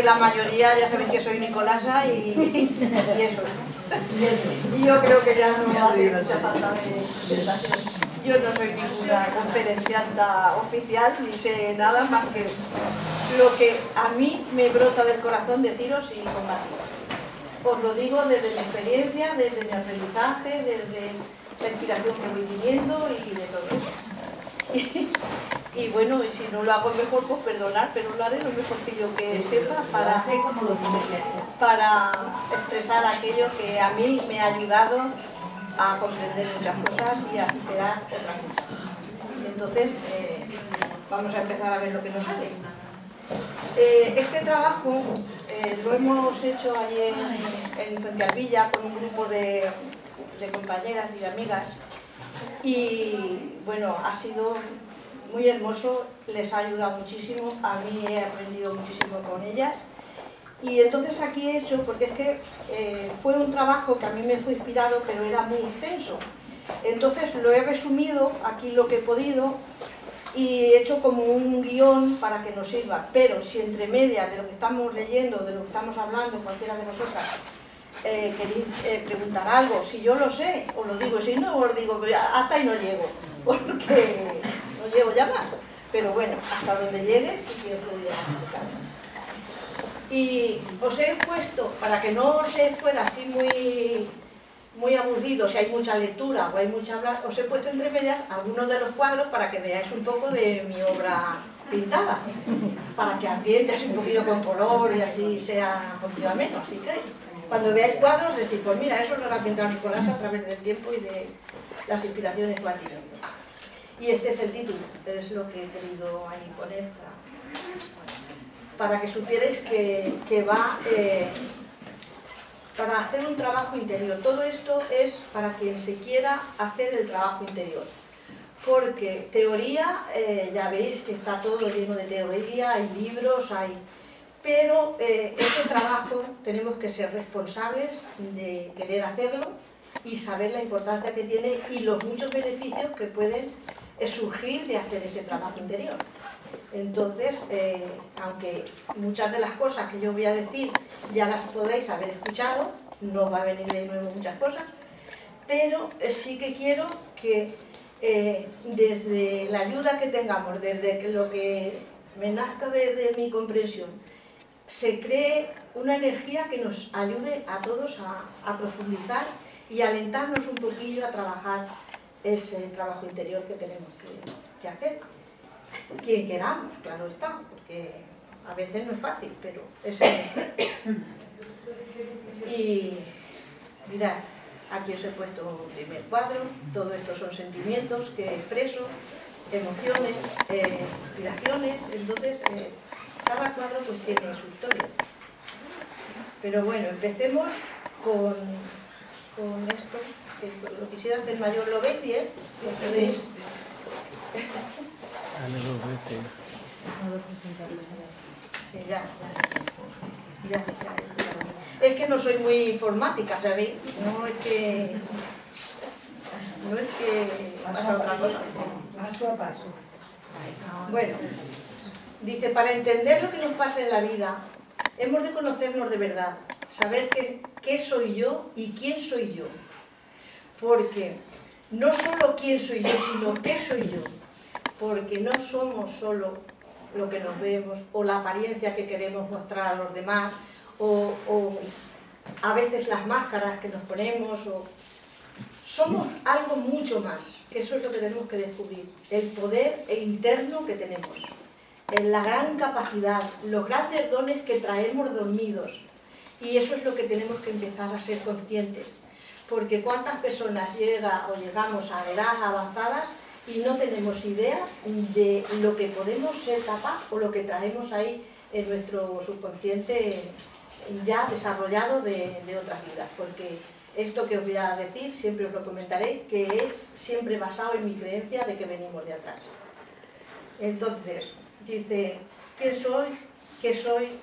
que la mayoría ya sabéis que soy Nicolasa y eso. Y yo creo que ya no hace mucha falta de presentación. Yo no soy ninguna conferencianta oficial, ni sé nada más que lo que a mí me brota del corazón deciros y compartir. Os lo digo desde mi experiencia, desde mi aprendizaje, desde la inspiración que voy teniendo y de todo eso. Y bueno, y si no lo hago mejor, pues perdonar, pero lo haré lo mejor que yo que sepa para expresar aquello que a mí me ha ayudado a comprender muchas cosas y a superar otras muchas. Entonces, vamos a empezar a ver lo que nos sale. Este trabajo lo hemos hecho allí en Fuentealbilla con un grupo de compañeras y de amigas y bueno, ha sido muy hermoso, les ha ayudado muchísimo, a mí he aprendido muchísimo con ellas. Y entonces aquí he hecho, porque es que fue un trabajo que a mí me fue inspirado, pero era muy extenso. Entonces lo he resumido aquí lo que he podido y he hecho como un guión para que nos sirva. Pero si entre medias de lo que estamos leyendo, de lo que estamos hablando, cualquiera de nosotras, queréis preguntar algo, si yo lo sé, os lo digo, si no, os digo, hasta ahí no llego, porque no llego ya más. Pero bueno, hasta donde llegue sí que os lo voy a explicar. Y os he puesto, para que no os fuera así muy aburrido, si hay mucha lectura o hay mucha hablar, os he puesto entre medias algunos de los cuadros para que veáis un poco de mi obra pintada, para que ambiente así un poquito con color y así sea continuamente. Así que cuando veáis cuadros, decís, pues mira, eso lo ha pintado Nicolás a través del tiempo y de las inspiraciones que va teniendo. Y este es el título, es lo que he querido ahí poner para que supierais que va para hacer un trabajo interior. Todo esto es para quien se quiera hacer el trabajo interior. Porque teoría, ya veis que está todo lleno de teoría, hay libros, pero ese trabajo tenemos que ser responsables de querer hacerlo y saber la importancia que tiene y los muchos beneficios que pueden surgir de hacer ese trabajo interior. Entonces, aunque muchas de las cosas que yo voy a decir ya las podéis haber escuchado, no va a venir de nuevo muchas cosas, pero sí que quiero que desde la ayuda que tengamos, desde lo que me nazca de mi comprensión, se cree una energía que nos ayude a todos a profundizar y alentarnos un poquillo a trabajar ese trabajo interior que tenemos que hacer. Quien queramos, claro está, porque a veces no es fácil, pero es hermoso. Y mirad, aquí os he puesto un primer cuadro, todo esto son sentimientos que expreso, emociones, inspiraciones, entonces cada cuadro pues tiene su historia. Pero bueno, empecemos con esto, que lo quisiera hacer mayor, ¿lo veis bien? Sí. Sí, ya. Es que no soy muy informática, ¿sabéis? No es que pasa otra cosa. Paso a paso. Bueno, dice, para entender lo que nos pasa en la vida, hemos de conocernos de verdad, saber qué soy yo y quién soy yo. Porque no solo quién soy yo, sino qué soy yo. Porque no somos solo lo que nos vemos o la apariencia que queremos mostrar a los demás o a veces las máscaras que nos ponemos somos algo mucho más, que eso es lo que tenemos que descubrir, el poder interno que tenemos, la gran capacidad, los grandes dones que traemos dormidos, y eso es lo que tenemos que empezar a ser conscientes, porque cuántas personas llegamos a edad avanzadas y no tenemos idea de lo que podemos ser capaz o lo que traemos ahí en nuestro subconsciente ya desarrollado de otras vidas, porque esto que os voy a decir siempre os lo comentaré, que es siempre basado en mi creencia de que venimos de atrás. Entonces, dice, ¿quién soy? ¿Qué soy?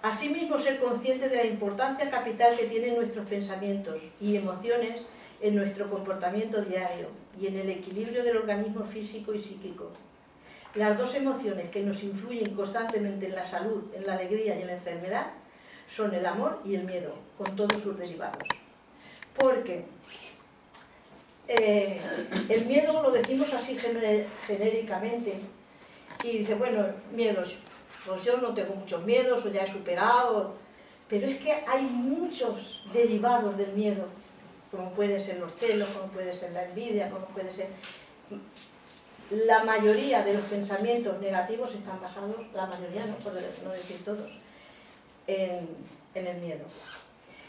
Asimismo, ser consciente de la importancia capital que tienen nuestros pensamientos y emociones en nuestro comportamiento diario y en el equilibrio del organismo físico y psíquico. las dos emociones que nos influyen constantemente en la salud, en la alegría y en la enfermedad, son el amor y el miedo, con todos sus derivados. Porque el miedo lo decimos así genéricamente, y dice, bueno, miedos, pues yo no tengo muchos miedos, o ya he superado, pero es que hay muchos derivados del miedo, como pueden ser los celos, como puede ser la envidia, como puede ser... La mayoría de los pensamientos negativos están basados, la mayoría, no, por no decir todos, en el miedo.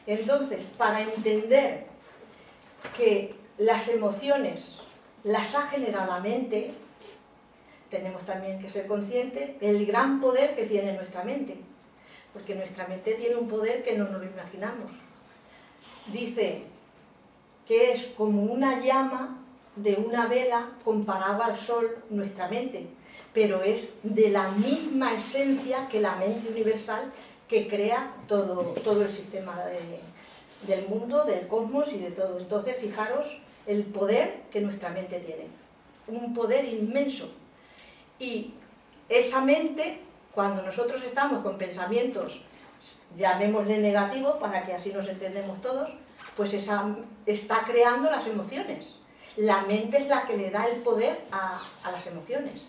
Entonces, para entender que las emociones las ha generado la mente, tenemos también que ser conscientes del gran poder que tiene nuestra mente, porque nuestra mente tiene un poder que no nos lo imaginamos. Dice que es como una llama de una vela comparada al sol nuestra mente, pero es de la misma esencia que la mente universal que crea todo el sistema del mundo, del cosmos y de todo. Entonces, fijaros el poder que nuestra mente tiene, un poder inmenso. Y esa mente, cuando nosotros estamos con pensamientos, llamémosle negativos, para que así nos entendemos todos, pues esa está creando las emociones. La mente es la que le da el poder a las emociones.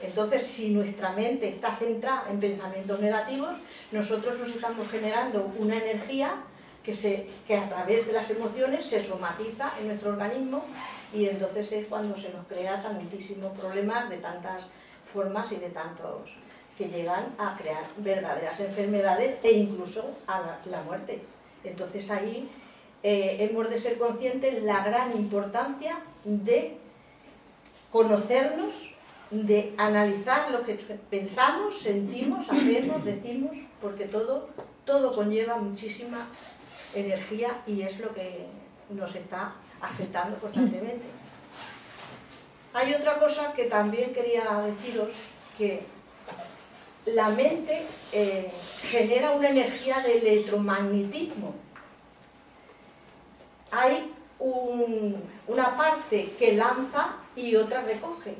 Entonces, si nuestra mente está centrada en pensamientos negativos, nosotros nos estamos generando una energía que a través de las emociones se somatiza en nuestro organismo, y entonces es cuando se nos crea tantísimos problemas de tantas formas y de tantos que llegan a crear verdaderas enfermedades e incluso a la muerte. Entonces ahí hemos de ser conscientes de la gran importancia de conocernos, de analizar lo que pensamos, sentimos, hacemos, decimos, porque todo conlleva muchísima energía y es lo que nos está afectando constantemente. Hay otra cosa que también quería deciros, que la mente genera una energía de electromagnetismo. Hay una parte que lanza y otra recoge.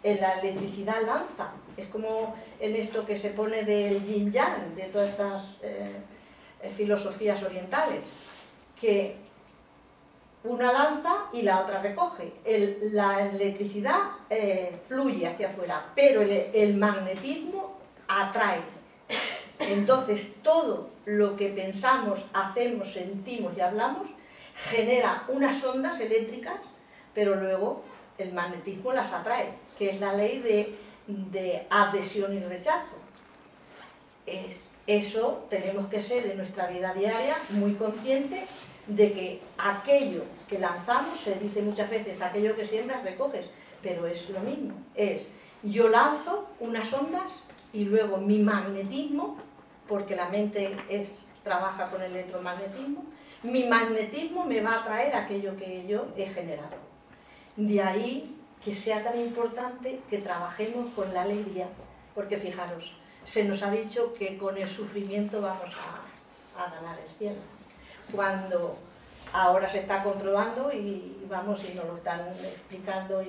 En la electricidad lanza, es como en esto que se pone del yin yang, de todas estas filosofías orientales, que una lanza y la otra recoge. La electricidad fluye hacia afuera, pero el magnetismo atrae. Entonces todo lo que pensamos, hacemos, sentimos y hablamos genera unas ondas eléctricas, pero luego el magnetismo las atrae, que es la ley de adhesión y rechazo. Eso tenemos que ser en nuestra vida diaria muy conscientes de que aquello que lanzamos, se dice muchas veces, aquello que siembras recoges, pero es lo mismo, yo lanzo unas ondas y luego mi magnetismo, porque la mente trabaja con el electromagnetismo, mi magnetismo me va a traer aquello que yo he generado. De ahí que sea tan importante que trabajemos con la alegría, porque fijaros, se nos ha dicho que con el sufrimiento vamos a ganar el cielo, cuando ahora se está comprobando y nos lo están explicando,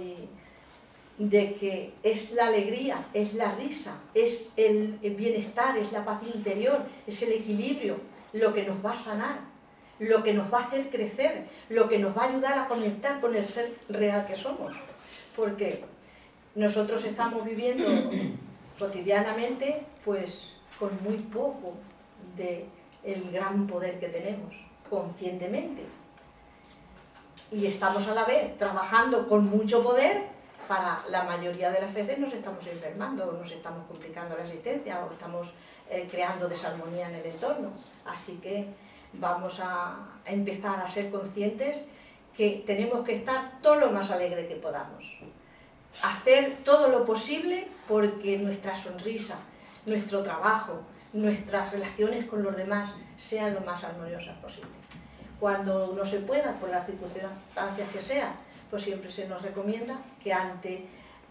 de que es la alegría, es la risa, es el bienestar, es la paz interior, es el equilibrio, lo que nos va a sanar, lo que nos va a hacer crecer, lo que nos va a ayudar a conectar con el ser real que somos. Porque nosotros estamos viviendo cotidianamente pues con muy poco del gran poder que tenemos, conscientemente. Y estamos a la vez trabajando con mucho poder. Para la mayoría de las veces nos estamos enfermando, nos estamos complicando la existencia o estamos creando desarmonía en el entorno. Así que vamos a empezar a ser conscientes que tenemos que estar todo lo más alegre que podamos. Hacer todo lo posible porque nuestra sonrisa, nuestro trabajo, nuestras relaciones con los demás sean lo más armoniosas posible. Cuando no se pueda, por las circunstancias que sea, pues siempre se nos recomienda que ante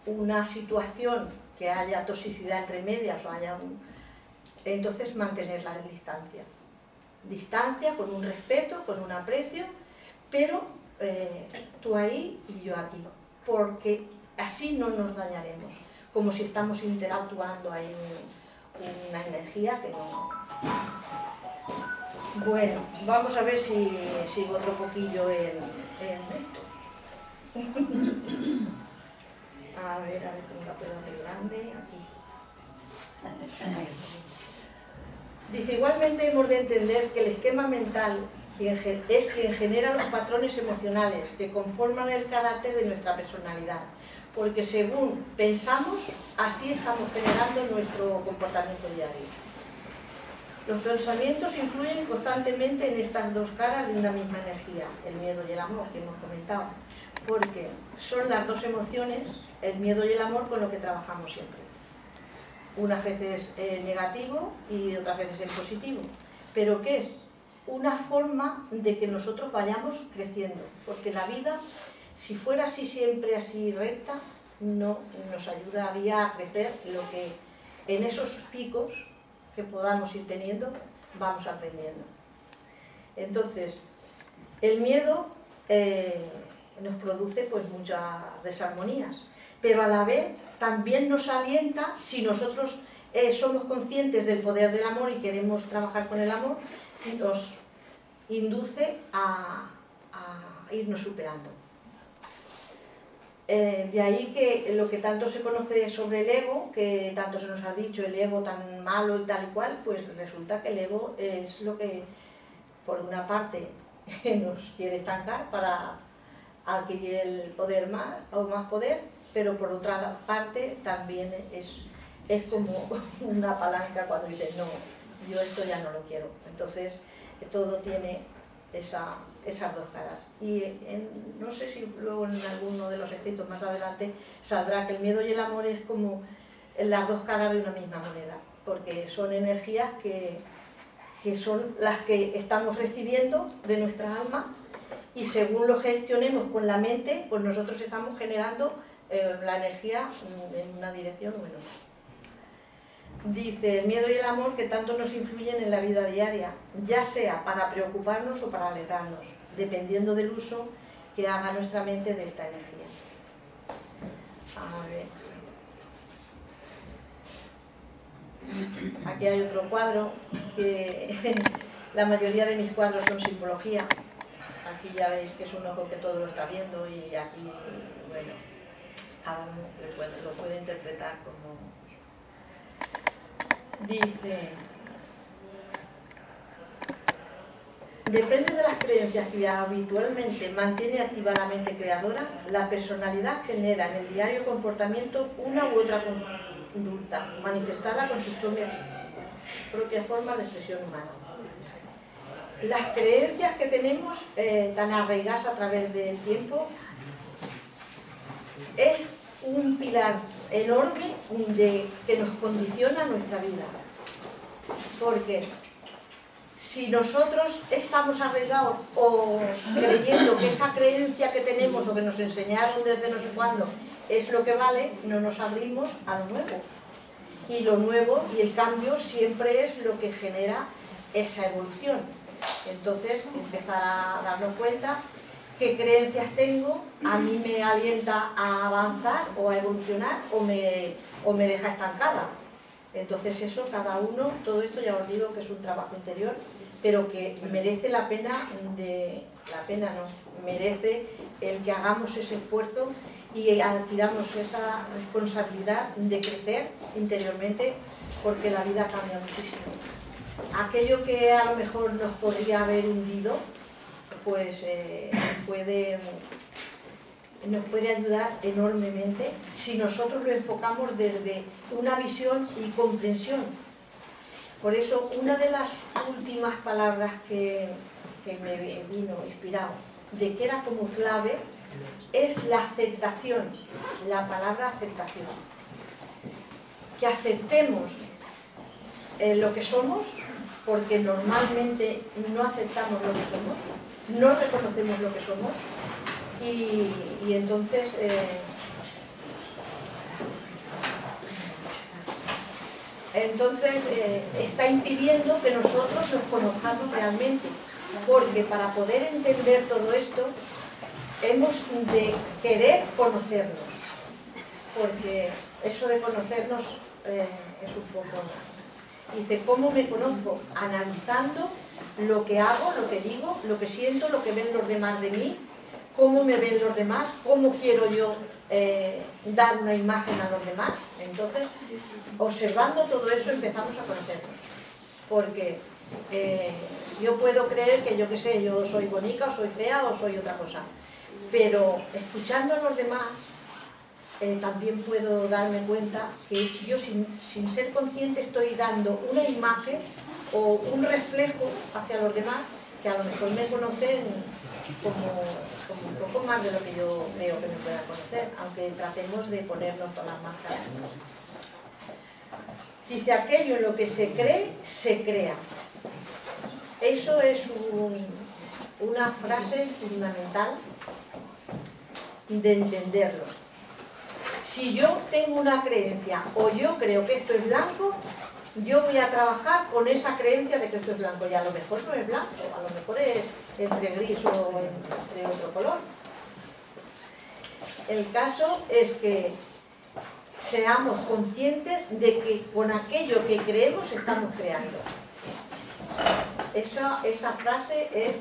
una situación que haya toxicidad entre medias o haya entonces mantener la distancia. Distancia con un respeto, con un aprecio, pero tú ahí y yo aquí, porque así no nos dañaremos. como si estamos interactuando, hay una energía que no... Bueno, vamos a ver si sigo otro poquillo en esto. A ver, tengo la pelota muy grande, aquí. Dice, igualmente hemos de entender que el esquema mental es quien genera los patrones emocionales que conforman el carácter de nuestra personalidad, porque según pensamos, así estamos generando nuestro comportamiento diario. Los pensamientos influyen constantemente en estas dos caras de una misma energía, el miedo y el amor, que hemos comentado, porque son las dos emociones, el miedo y el amor, con lo que trabajamos siempre. Unas veces en negativo y otras veces en positivo. ¿Pero qué es? Una forma de que nosotros vayamos creciendo, porque la vida, si fuera así siempre, así recta, no nos ayudaría a crecer lo que en esos picos que podamos ir teniendo, vamos aprendiendo. Entonces, el miedo nos produce pues muchas desarmonías, pero a la vez también nos alienta, si nosotros somos conscientes del poder del amor y queremos trabajar con el amor, nos induce a irnos superando. De ahí que lo que tanto se conoce sobre el ego, que tanto se nos ha dicho, el ego tan malo y tal y cual, pues resulta que el ego es lo que, por una parte, nos quiere estancar para adquirir el poder más poder, pero por otra parte también es como una palanca cuando dices, no, yo esto ya no lo quiero. Entonces, todo tiene esas dos caras. Y no sé si luego en alguno de los escritos más adelante saldrá que el miedo y el amor es como las dos caras de una misma moneda, porque son energías que son las que estamos recibiendo de nuestra alma, y según lo gestionemos con la mente, pues nosotros estamos generando la energía en una dirección o en otra. Dice, el miedo y el amor que tanto nos influyen en la vida diaria, ya sea para preocuparnos o para alegrarnos, dependiendo del uso que haga nuestra mente de esta energía. A ver. Aquí hay otro cuadro, que la mayoría de mis cuadros son simbología. Aquí ya veis que es un ojo que todo lo está viendo, y aquí, bueno, cada uno lo puede interpretar como... Dice, depende de las creencias que habitualmente mantiene activa la mente creadora, la personalidad genera en el diario comportamiento una u otra conducta, manifestada con sus propias formas de expresión humana. Las creencias que tenemos tan arraigadas a través del tiempo es un pilar enorme que nos condiciona nuestra vida. Porque si nosotros estamos arraigados o creyendo que esa creencia que tenemos o que nos enseñaron desde no sé cuándo es lo que vale, no nos abrimos a lo nuevo. Y lo nuevo y el cambio siempre es lo que genera esa evolución. Entonces, empezar a darnos cuenta qué creencias tengo, a mí me alienta a avanzar o a evolucionar o me deja estancada. Entonces eso, cada uno, todo esto ya os digo que es un trabajo interior, pero que merece la pena, merece el que hagamos ese esfuerzo y adquiramos esa responsabilidad de crecer interiormente, porque la vida cambia muchísimo. Aquello que a lo mejor nos podría haber hundido, pues nos puede ayudar enormemente si nosotros lo enfocamos desde una visión y comprensión. Por eso, una de las últimas palabras que me vino inspirado, de que era como clave, es la aceptación, la palabra aceptación. Que aceptemos lo que somos, porque normalmente no aceptamos lo que somos, no reconocemos lo que somos, y entonces está impidiendo que nosotros nos conozcamos realmente, porque para poder entender todo esto hemos de querer conocernos, porque eso de conocernos es un poco... Dice, ¿cómo me conozco? Analizando lo que hago, lo que digo, lo que siento, lo que ven los demás de mí, cómo me ven los demás, cómo quiero yo dar una imagen a los demás. Entonces, observando todo eso empezamos a conocernos. Porque yo puedo creer que, yo qué sé, yo soy bonita, o soy fea, o soy otra cosa. Pero escuchando a los demás, también puedo darme cuenta que yo sin ser consciente estoy dando una imagen o un reflejo hacia los demás que a lo mejor me conocen como un poco más de lo que yo creo que me pueda conocer, aunque tratemos de ponernos todas las máscaras. Dice, aquello en lo que se cree, se crea. Eso es una frase fundamental de entenderlo. Si yo tengo una creencia o yo creo que esto es blanco, yo voy a trabajar con esa creencia de que esto es blanco, y a lo mejor no es blanco, a lo mejor es entre gris o entre otro color. El caso es que seamos conscientes de que con aquello que creemos estamos creando. Esa frase es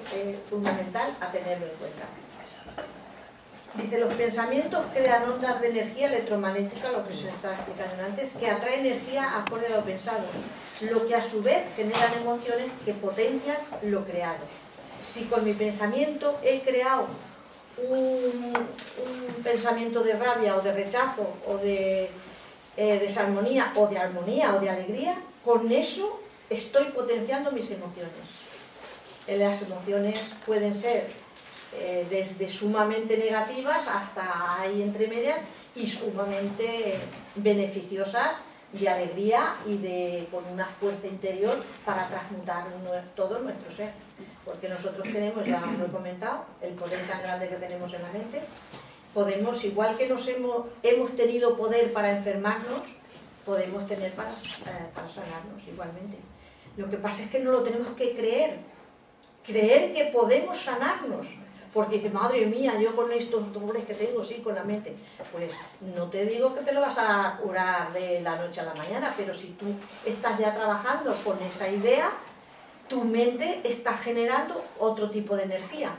fundamental a tenerlo en cuenta. Dice, los pensamientos crean ondas de energía electromagnética, lo que se está explicando antes, que atrae energía acorde a lo pensado, lo que a su vez generan emociones que potencian lo creado. Si con mi pensamiento he creado un pensamiento de rabia o de rechazo o de desarmonía o de armonía o de alegría, con eso estoy potenciando mis emociones. Las emociones pueden ser desde sumamente negativas hasta ahí entre medias y sumamente beneficiosas, de alegría y con una fuerza interior para transmutar todo nuestro ser. Porque nosotros tenemos, ya os lo he comentado, el poder tan grande que tenemos en la mente. Podemos, igual que hemos tenido poder para enfermarnos, podemos tener para sanarnos igualmente. Lo que pasa es que no lo tenemos que creer que podemos sanarnos. Porque dice, madre mía, yo con estos dolores que tengo, sí, con la mente. Pues no te digo que te lo vas a curar de la noche a la mañana, pero si tú estás ya trabajando con esa idea, tu mente está generando otro tipo de energía.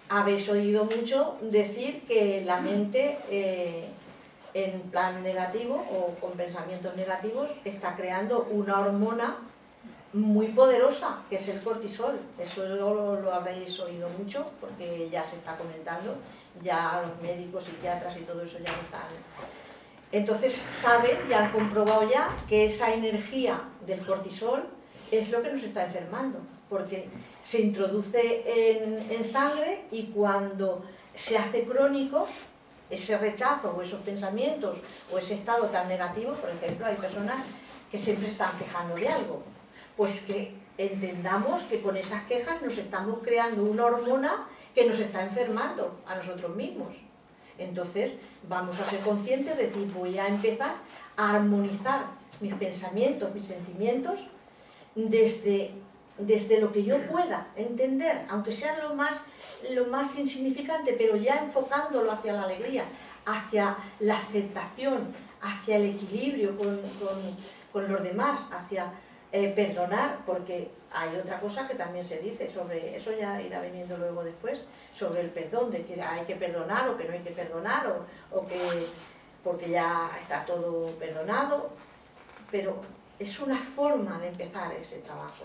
Habéis oído mucho decir que la mente, en plan negativo o con pensamientos negativos, está creando una hormona muy poderosa, que es el cortisol. Eso lo habréis oído mucho, porque ya se está comentando, ya los médicos, psiquiatras y todo eso ya lo están. Entonces saben, ya han comprobado ya, que esa energía del cortisol es lo que nos está enfermando, porque se introduce en sangre y cuando se hace crónico, ese rechazo o esos pensamientos o ese estado tan negativo, por ejemplo, hay personas que siempre están quejando de algo. Pues que entendamos que con esas quejas nos estamos creando una hormona que nos está enfermando a nosotros mismos. Entonces vamos a ser conscientes de decir, voy a empezar a armonizar mis pensamientos, mis sentimientos desde lo que yo pueda entender, aunque sea lo más insignificante, pero ya enfocándolo hacia la alegría, hacia la aceptación, hacia el equilibrio con los demás, hacia perdonar, porque hay otra cosa que también se dice sobre eso, ya irá viniendo luego después, sobre el perdón, de que hay que perdonar o que no hay que perdonar, o que porque ya está todo perdonado, pero es una forma de empezar ese trabajo,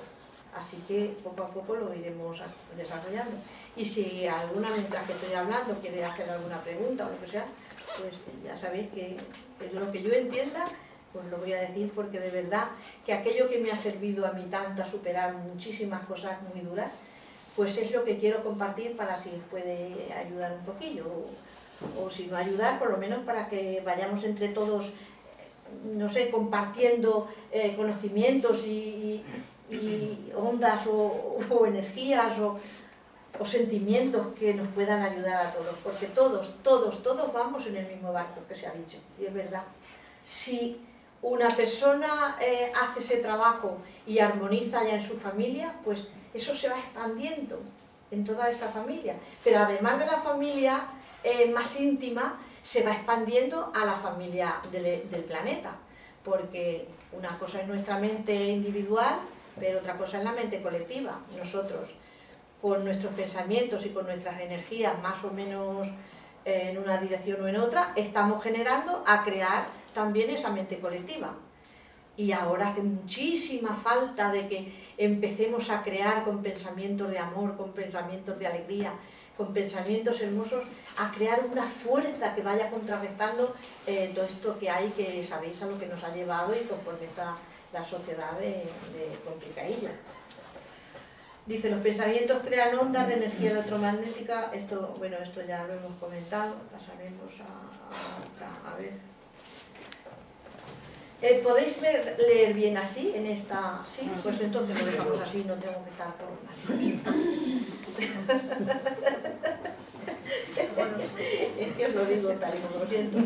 así que poco a poco lo iremos desarrollando. Y si alguna, mientras que estoy hablando, quiere hacer alguna pregunta o lo que sea, pues ya sabéis que lo que yo entienda, pues lo voy a decir, porque de verdad que aquello que me ha servido a mí tanto a superar muchísimas cosas muy duras, pues es lo que quiero compartir para si os puede ayudar un poquillo, o si no ayudar, por lo menos para que vayamos entre todos, no sé, compartiendo conocimientos y ondas o energías o sentimientos que nos puedan ayudar a todos, porque todos vamos en el mismo barco, que se ha dicho, y es verdad. Si una persona hace ese trabajo y armoniza ya en su familia, pues eso se va expandiendo en toda esa familia. Pero además de la familia más íntima, se va expandiendo a la familia del planeta, porque una cosa es nuestra mente individual, pero otra cosa es la mente colectiva. Nosotros, con nuestros pensamientos y con nuestras energías más o menos en una dirección o en otra, estamos generando a crear también esa mente colectiva. Y ahora hace muchísima falta de que empecemos a crear con pensamientos de amor, con pensamientos de alegría, con pensamientos hermosos, a crear una fuerza que vaya contrarrestando todo esto que hay, que sabéis a lo que nos ha llevado y conforme está la sociedad de complicadilla. Dice, los pensamientos crean ondas de energía electromagnética. Esto, bueno, esto ya lo hemos comentado. Pasaremos a ver. ¿Podéis leer bien así en esta? Sí, pues entonces lo dejamos así, no tengo que estar por es que os lo digo tal y como lo siento.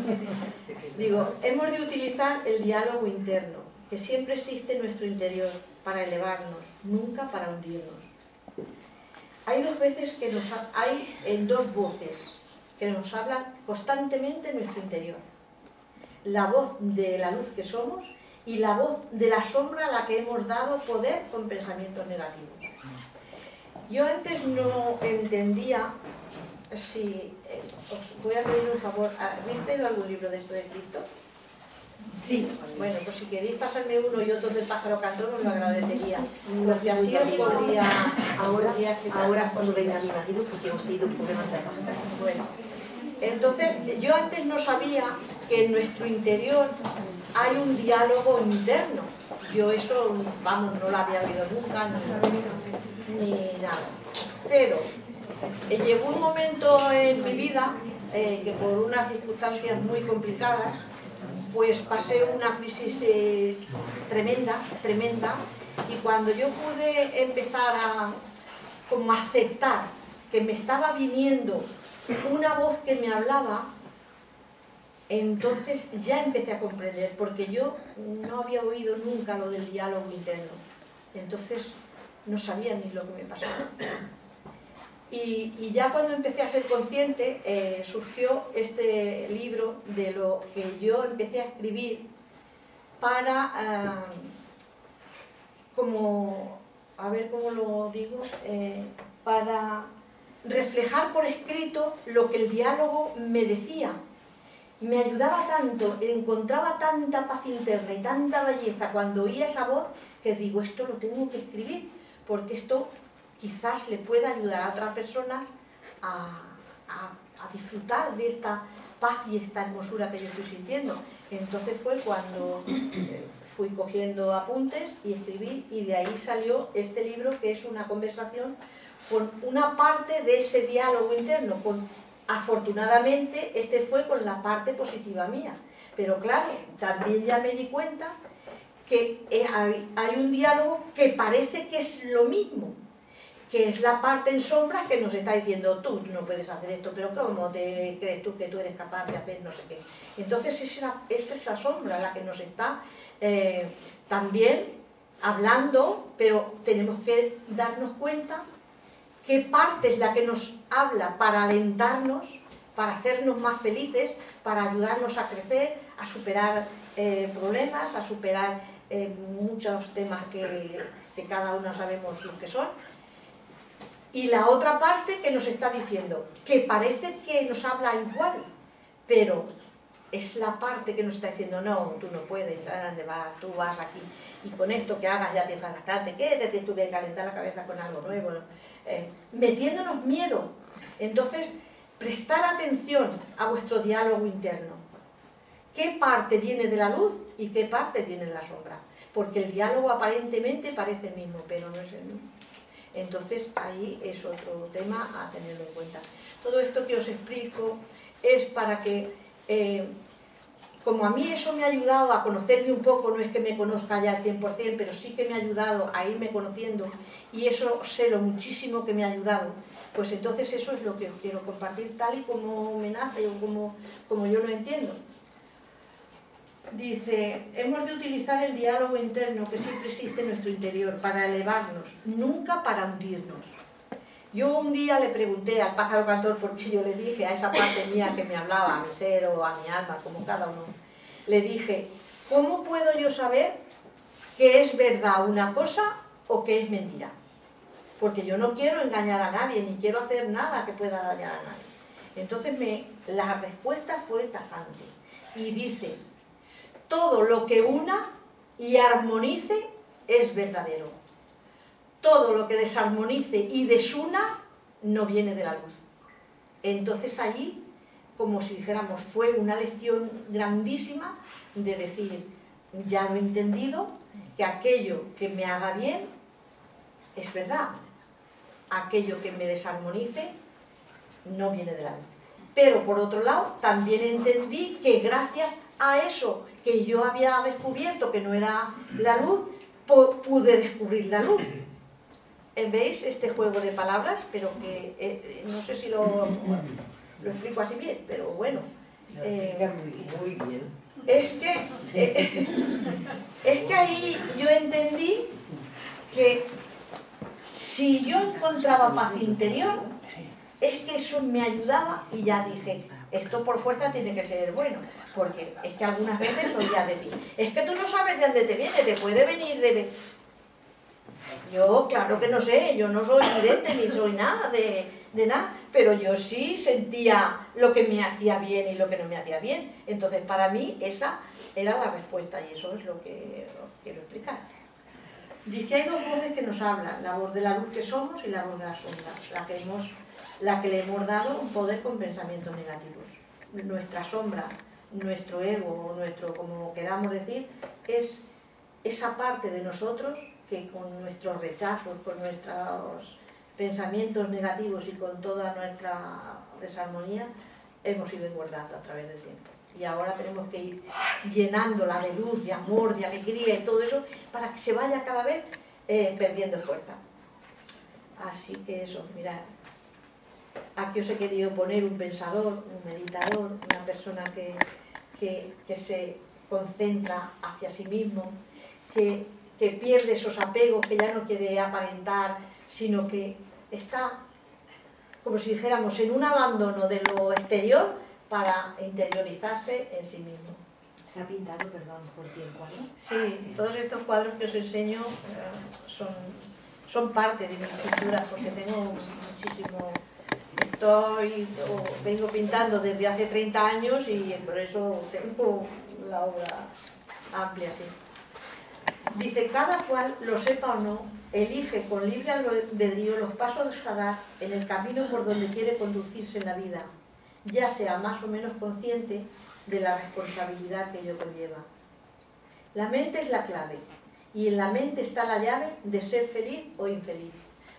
Digo, hemos de utilizar el diálogo interno, que siempre existe en nuestro interior, para elevarnos, nunca para hundirnos. Hay dos voces que nos hablan constantemente en nuestro interior. La voz de la luz que somos y la voz de la sombra a la que hemos dado poder con pensamientos negativos. Yo antes no entendía si... os voy a pedir un favor. ¿Habéis leído algún libro de esto de Cristo? Sí. Bueno, pues si queréis pasarme uno y otro del pájaro cantor os lo agradecería. Porque así os podría... Ahora cuando venga mi marido, porque hemos tenido problemas de pájaro. Bueno. Entonces, yo antes no sabía que en nuestro interior hay un diálogo interno. Yo eso, vamos, no lo había oído nunca, ni nada. Pero llegó un momento en mi vida que por unas circunstancias muy complicadas, pues pasé una crisis tremenda, y cuando yo pude empezar a como aceptar que me estaba viniendo una voz que me hablaba, entonces ya empecé a comprender, porque yo no había oído nunca lo del diálogo interno, entonces no sabía ni lo que me pasaba. Y ya cuando empecé a ser consciente, surgió este libro de lo que yo empecé a escribir para, a ver cómo lo digo, para reflejar por escrito lo que el diálogo me decía. Me ayudaba tanto, encontraba tanta paz interna y tanta belleza cuando oía esa voz, que digo, esto lo tengo que escribir, porque esto quizás le pueda ayudar a otras personas a disfrutar de esta paz y esta hermosura que yo estoy sintiendo. Entonces fue cuando fui cogiendo apuntes y escribí, y de ahí salió este libro, que es una conversación con una parte de ese diálogo interno. Afortunadamente este fue con la parte positiva mía, pero claro, también ya me di cuenta que hay un diálogo que parece que es lo mismo, que es la parte en sombra que nos está diciendo, tú no puedes hacer esto, pero ¿cómo te crees tú que tú eres capaz de hacer no sé qué? Entonces es esa sombra la que nos está también hablando, pero tenemos que darnos cuenta qué parte es la que nos habla para alentarnos, para hacernos más felices, para ayudarnos a crecer, a superar problemas, a superar muchos temas que cada uno sabemos lo que son. Y la otra parte que nos está diciendo, que parece que nos habla igual, pero es la parte que nos está diciendo, no, tú no puedes, ¿a dónde vas? Tú vas aquí, y con esto que hagas ya te gastaste, ¿qué? Te tuve que calentar la cabeza con algo nuevo, ¿no? Metiéndonos miedo. Entonces, prestar atención a vuestro diálogo interno. ¿Qué parte viene de la luz y qué parte viene de la sombra? Porque el diálogo aparentemente parece el mismo, pero no es el mismo. Entonces ahí es otro tema a tenerlo en cuenta. Todo esto que os explico es para que, como a mí eso me ha ayudado a conocerme un poco, no es que me conozca ya al 100%, pero sí que me ha ayudado a irme conociendo, y eso sé lo muchísimo que me ha ayudado, pues entonces eso es lo que os quiero compartir tal y como me nace o como yo lo entiendo. Dice, hemos de utilizar el diálogo interno que siempre existe en nuestro interior para elevarnos, nunca para hundirnos. Yo un día le pregunté al pájaro cantor, porque yo le dije a esa parte mía que me hablaba, a mi ser o a mi alma, como cada uno, le dije, ¿cómo puedo yo saber que es verdad una cosa o que es mentira? Porque yo no quiero engañar a nadie, ni quiero hacer nada que pueda dañar a nadie. Entonces la respuesta fue tajante. Y dice, todo lo que una y armonice es verdadero. Todo lo que desarmonice y desuna no viene de la luz. Entonces allí, como si dijéramos, fue una lección grandísima de decir, ya lo he entendido, que aquello que me haga bien es verdad. Aquello que me desarmonice no viene de la luz. Pero por otro lado, también entendí que gracias a eso que yo había descubierto que no era la luz, pude descubrir la luz. ¿Veis este juego de palabras? Pero que no sé si lo explico así bien, pero bueno. Muy bien. Es que ahí yo entendí que si yo encontraba paz interior, es que eso me ayudaba y ya dije, esto por fuerza tiene que ser bueno, porque es que algunas veces oía de ti, es que tú no sabes de dónde te viene, te puede venir de... Yo, claro que no sé, yo no soy vidente ni soy nada de nada, pero yo sí sentía lo que me hacía bien y lo que no me hacía bien. Entonces, para mí, esa era la respuesta y eso es lo que os quiero explicar. Dice, hay dos voces que nos hablan, la voz de la luz que somos y la voz de la sombra, la que le hemos dado un poder con pensamientos negativos. Nuestra sombra, nuestro ego, nuestro, como queramos decir, es esa parte de nosotros que con nuestros rechazos, con nuestros pensamientos negativos y con toda nuestra desarmonía, hemos ido engordando a través del tiempo. Y ahora tenemos que ir llenándola de luz, de amor, de alegría y todo eso, para que se vaya cada vez perdiendo fuerza. Así que eso, mirad. Aquí os he querido poner un pensador, un meditador, una persona que se concentra hacia sí mismo, que pierde esos apegos, que ya no quiere aparentar, sino que está, como si dijéramos, en un abandono de lo exterior para interiorizarse en sí mismo. Está pintado, perdón, por ti el cuadro. Sí, todos estos cuadros que os enseño son parte de mi pintura, porque tengo muchísimo... vengo pintando desde hace 30 años y por eso tengo la obra amplia, sí. Dice, cada cual, lo sepa o no, elige con libre albedrío los pasos a dar en el camino por donde quiere conducirse en la vida, ya sea más o menos consciente de la responsabilidad que ello conlleva. La mente es la clave, y en la mente está la llave de ser feliz o infeliz.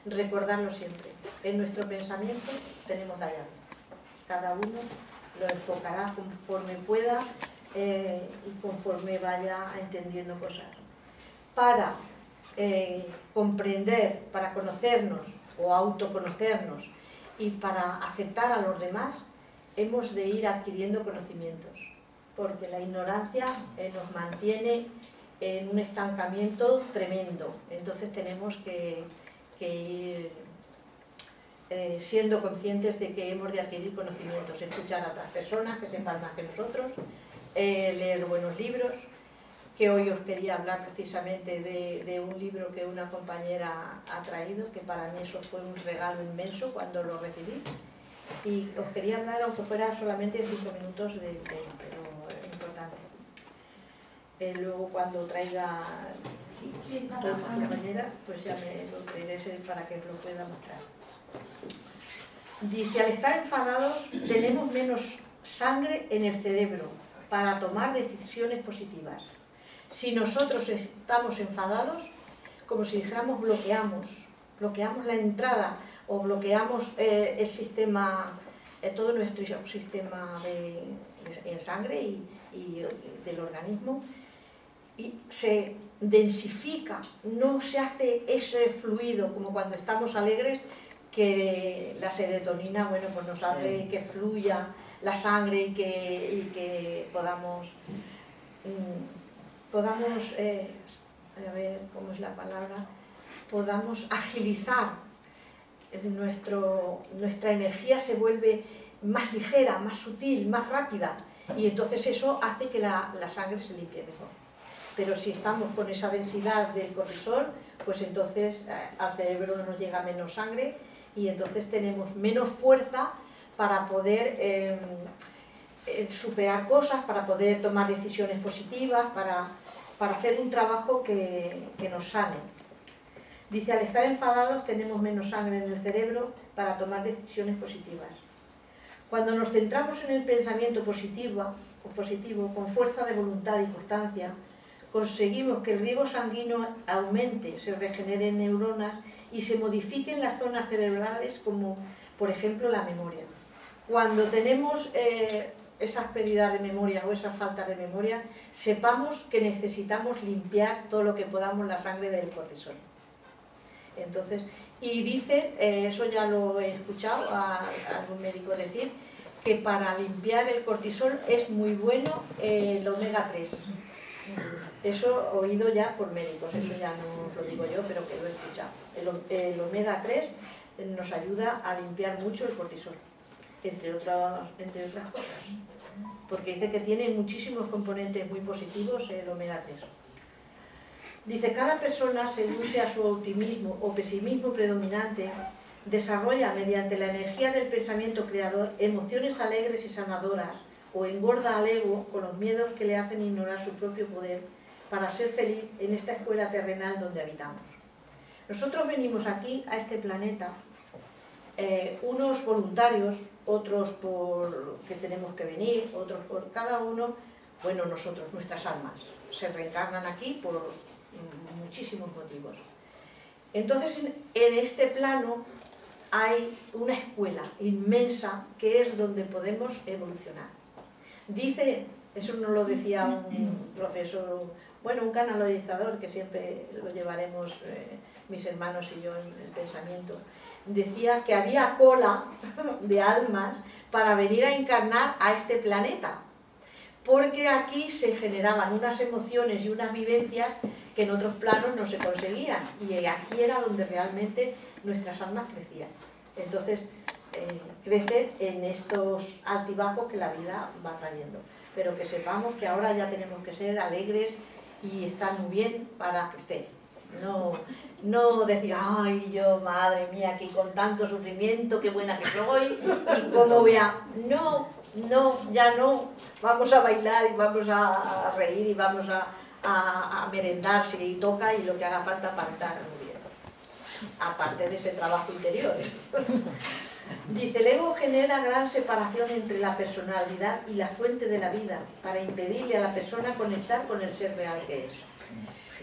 Recordarlo siempre. En nuestro pensamiento tenemos la llave. Cada uno lo enfocará conforme pueda y conforme vaya entendiendo cosas. Para comprender, para conocernos o autoconocernos y para aceptar a los demás, hemos de ir adquiriendo conocimientos, porque la ignorancia nos mantiene en un estancamiento tremendo. Entonces tenemos que ir siendo conscientes de que hemos de adquirir conocimientos, escuchar a otras personas que sepan más que nosotros, leer buenos libros, que hoy os quería hablar precisamente de un libro que una compañera ha traído, que para mí eso fue un regalo inmenso cuando lo recibí, y os quería hablar, aunque fuera solamente 5 minutos del tema, pero es importante. Luego cuando traiga esta compañera, pues ya me lo traeré para que os lo pueda mostrar. Dice, al estar enfadados tenemos menos sangre en el cerebro para tomar decisiones positivas. Si nosotros estamos enfadados, como si dijéramos bloqueamos la entrada o bloqueamos el sistema, todo nuestro sistema de sangre y del organismo, y se densifica, no se hace ese fluido como cuando estamos alegres, que la serotonina, bueno, pues nos hace que fluya la sangre y que podamos a ver cómo es la palabra, podamos agilizar nuestra energía se vuelve más ligera, más sutil, más rápida, y entonces eso hace que la sangre se limpie mejor. Pero si estamos con esa densidad del cortisol, pues entonces al cerebro nos llega menos sangre y entonces tenemos menos fuerza para poder superar cosas, para poder tomar decisiones positivas, para hacer un trabajo que nos sane. Dice, al estar enfadados tenemos menos sangre en el cerebro para tomar decisiones positivas. Cuando nos centramos en el pensamiento positivo, con fuerza de voluntad y constancia, conseguimos que el riego sanguíneo aumente, se regeneren neuronas y se modifiquen las zonas cerebrales como, por ejemplo, la memoria. Cuando tenemos esas pérdidas de memoria o esas faltas de memoria, sepamos que necesitamos limpiar todo lo que podamos la sangre del cortisol. Entonces, y dice, eso ya lo he escuchado a algún médico decir, que para limpiar el cortisol es muy bueno el omega 3. Eso oído ya por médicos, eso ya no os lo digo yo, pero que lo he escuchado. El omega 3 nos ayuda a limpiar mucho el cortisol, entre otras cosas, porque dice que tiene muchísimos componentes muy positivos el omega 3. Dice, cada persona, según sea su optimismo o pesimismo predominante, desarrolla mediante la energía del pensamiento creador emociones alegres y sanadoras, o engorda al ego con los miedos que le hacen ignorar su propio poder para ser feliz en esta escuela terrenal donde habitamos. Nosotros venimos aquí, a este planeta, unos voluntarios, otros porque tenemos que venir, otros por cada uno, bueno, nosotros, nuestras almas, se reencarnan aquí por muchísimos motivos. Entonces, en este plano hay una escuela inmensa que es donde podemos evolucionar. Dice, eso nos lo decía un profesor, bueno, un canalizador que siempre lo llevaremos mis hermanos y yo en el pensamiento, decía que había cola de almas para venir a encarnar a este planeta, porque aquí se generaban unas emociones y unas vivencias que en otros planos no se conseguían, y aquí era donde realmente nuestras almas crecían. Entonces, crecen en estos altibajos que la vida va trayendo, pero que sepamos que ahora ya tenemos que ser alegres y estar muy bien para crecer. No decir, ay, yo, madre mía, aquí con tanto sufrimiento, qué buena que soy, y cómo voy a... No, ya no, vamos a bailar y vamos a reír y vamos a merendar si toca y lo que haga falta para estar muy bien, aparte de ese trabajo interior. Dice, el ego genera gran separación entre la personalidad y la fuente de la vida para impedirle a la persona conectar con el ser real que es.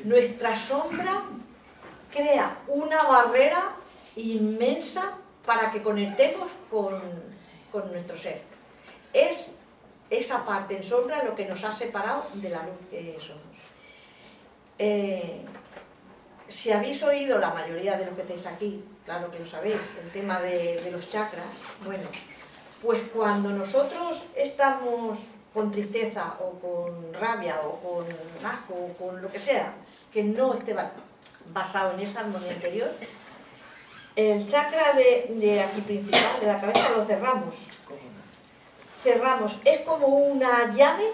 Nuestra sombra crea una barrera inmensa para que conectemos con nuestro ser. Es esa parte en sombra lo que nos ha separado de la luz que somos. Si habéis oído, la mayoría de los que estáis aquí, claro que lo sabéis, el tema de los chakras, bueno, pues cuando nosotros estamos con tristeza o con rabia o con asco o con lo que sea, que no esté basado en esa armonía interior, el chakra de aquí principal, de la cabeza, lo cerramos. Es como una llave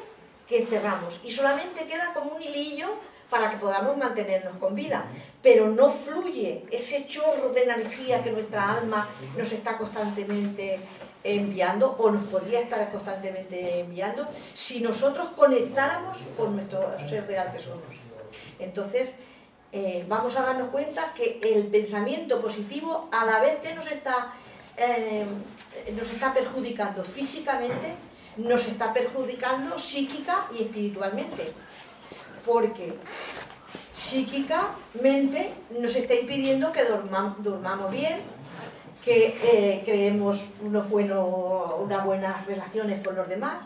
que cerramos y solamente queda como un hilillo para que podamos mantenernos con vida, pero no fluye ese chorro de energía que nuestra alma nos está constantemente enviando, o nos podría estar constantemente enviando, si nosotros conectáramos con nuestro ser real que somos. Entonces, vamos a darnos cuenta que el pensamiento positivo, a la vez que nos está perjudicando físicamente, nos está perjudicando psíquica y espiritualmente, porque psíquicamente nos está impidiendo que durmamos bien, que creemos unas buenas relaciones con los demás,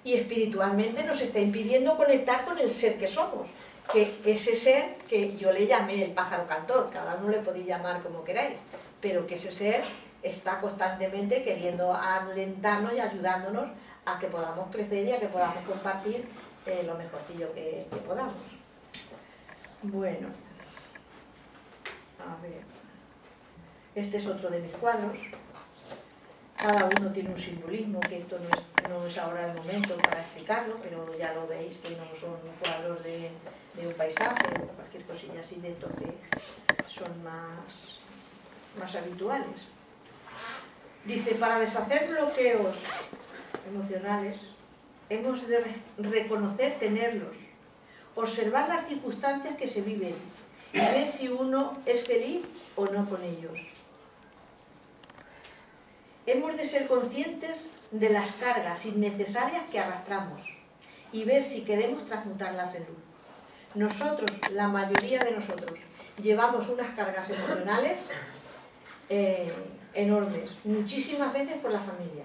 y espiritualmente nos está impidiendo conectar con el ser que somos, que ese ser que yo le llamé el pájaro cantor, cada uno le podéis llamar como queráis, pero que ese ser está constantemente queriendo alentarnos y ayudándonos a que podamos crecer y a que podamos compartir lo mejorcillo que podamos. Bueno, a ver. Este es otro de mis cuadros. Cada uno tiene un simbolismo, que esto no es ahora el momento para explicarlo, pero ya lo veis que no son cuadros de un paisaje o cualquier cosilla así de estos que son más habituales. Dice, para deshacer bloqueos emocionales, hemos de reconocer tenerlos, observar las circunstancias que se viven y ver si uno es feliz o no con ellos. Hemos de ser conscientes de las cargas innecesarias que arrastramos y ver si queremos transmutarlas en luz. Nosotros, la mayoría de nosotros, llevamos unas cargas emocionales enormes, muchísimas veces por la familia,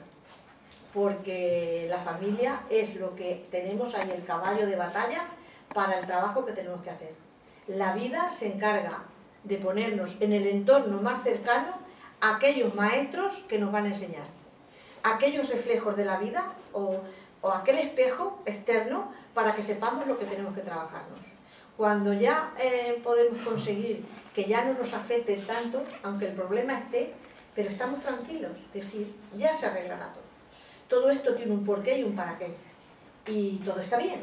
porque la familia es lo que tenemos ahí, el caballo de batalla para el trabajo que tenemos que hacer. La vida se encarga de ponernos en el entorno más cercano a aquellos maestros que nos van a enseñar, aquellos reflejos de la vida o aquel espejo externo para que sepamos lo que tenemos que trabajarnos. Cuando ya podemos conseguir que ya no nos afecte tanto, aunque el problema esté, pero estamos tranquilos, es decir, ya se arreglará todo. Todo esto tiene un porqué y un para qué. Y todo está bien.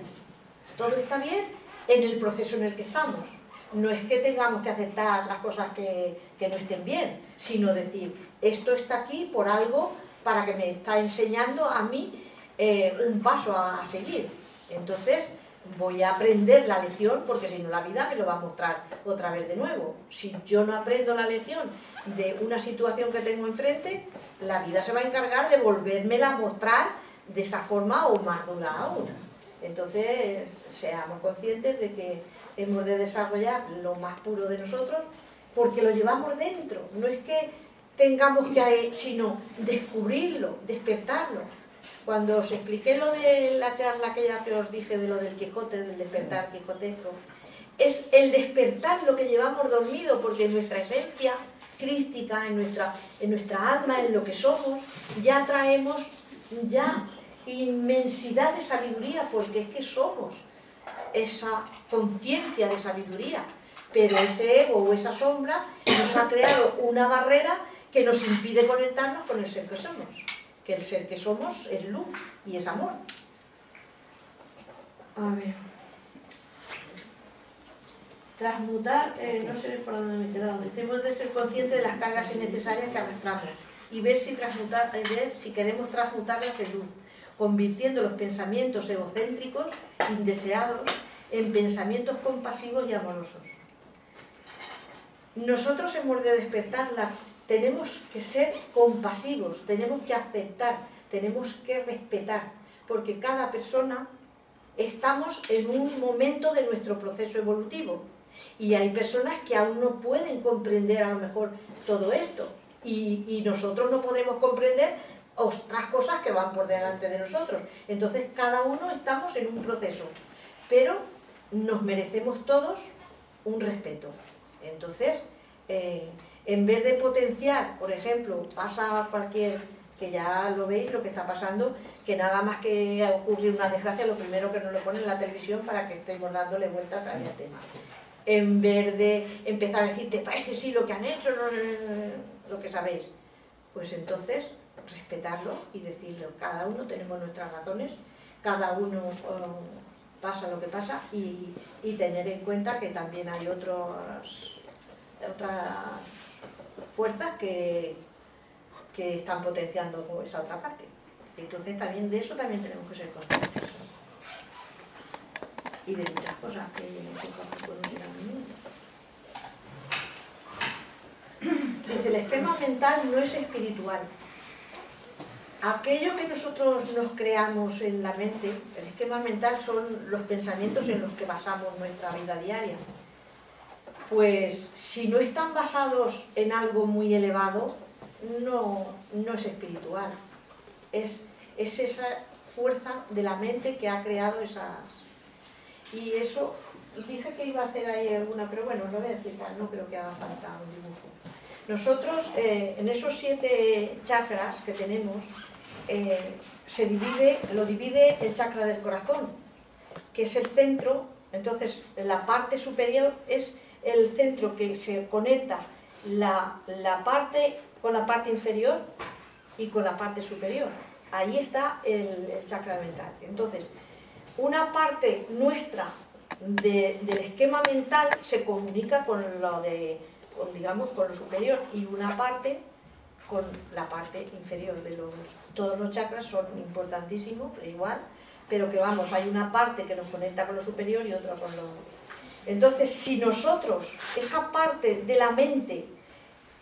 Todo está bien en el proceso en el que estamos. No es que tengamos que aceptar las cosas que no estén bien, sino decir, esto está aquí por algo para que me está enseñando a mí un paso a seguir. Entonces voy a aprender la lección, porque si no la vida me lo va a mostrar otra vez de nuevo. Si yo no aprendo la lección de una situación que tengo enfrente, la vida se va a encargar de volvérmela a mostrar de esa forma o más dura aún. Entonces, seamos conscientes de que hemos de desarrollar lo más puro de nosotros, porque lo llevamos dentro. No es que tengamos que, sino descubrirlo, despertarlo. Cuando os expliqué lo de la charla aquella que os dije de lo del Quijote, del despertar quijotesco, es el despertar lo que llevamos dormido, porque en nuestra esencia crística, en nuestra alma, en lo que somos, ya traemos inmensidad de sabiduría, porque es que somos esa conciencia de sabiduría, pero ese ego o esa sombra nos ha creado una barrera que nos impide conectarnos con el ser que somos, que el ser que somos es luz y es amor. A ver, transmutar, no sé por dónde me he quedado. Hemos de ser conscientes de las cargas innecesarias que arrastramos y ver si queremos transmutarlas en luz, convirtiendo los pensamientos egocéntricos, indeseados, en pensamientos compasivos y amorosos. Nosotros hemos de despertarla, tenemos que ser compasivos, tenemos que aceptar, tenemos que respetar, porque cada persona estamos en un momento de nuestro proceso evolutivo y hay personas que aún no pueden comprender a lo mejor todo esto y nosotros no podemos comprender otras cosas que van por delante de nosotros. Entonces cada uno estamos en un proceso, pero nos merecemos todos un respeto. Entonces, en vez de potenciar, por ejemplo, pasa cualquier, que ya lo veis lo que está pasando, que nada más que ocurrir una desgracia, lo primero que nos lo ponen en la televisión para que estemos dándole vueltas al tema. En vez de empezar a decir, ¿te parece sí lo que han hecho? Lo que sabéis. Pues entonces, respetarlo y decirlo. Cada uno tenemos nuestras razones, cada uno pasa lo que pasa y tener en cuenta que también hay otras fuerzas que están potenciando esa otra parte. Entonces también de eso también tenemos que ser conscientes. Y de muchas cosas que no podemos ir al mundo. Dice, el esquema mental no es espiritual. Aquello que nosotros nos creamos en la mente, el esquema mental son los pensamientos en los que basamos nuestra vida diaria. Pues si no están basados en algo muy elevado, no es espiritual. Es esa fuerza de la mente que ha creado esas... Y eso, dije que iba a hacer ahí alguna, pero bueno, os lo voy a explicar, no creo que haga falta un dibujo. Nosotros, en esos 7 chakras que tenemos, lo divide el chakra del corazón, que es el centro. Entonces la parte superior es el centro que se conecta la parte con la parte inferior y con la parte superior. Ahí está el chakra mental. Entonces, una parte nuestra del esquema mental se comunica con con lo superior, y una parte con la parte inferior todos los chakras son importantísimos, igual, pero que vamos, hay una parte que nos conecta con lo superior y otra con lo... Entonces, si nosotros, esa parte de la mente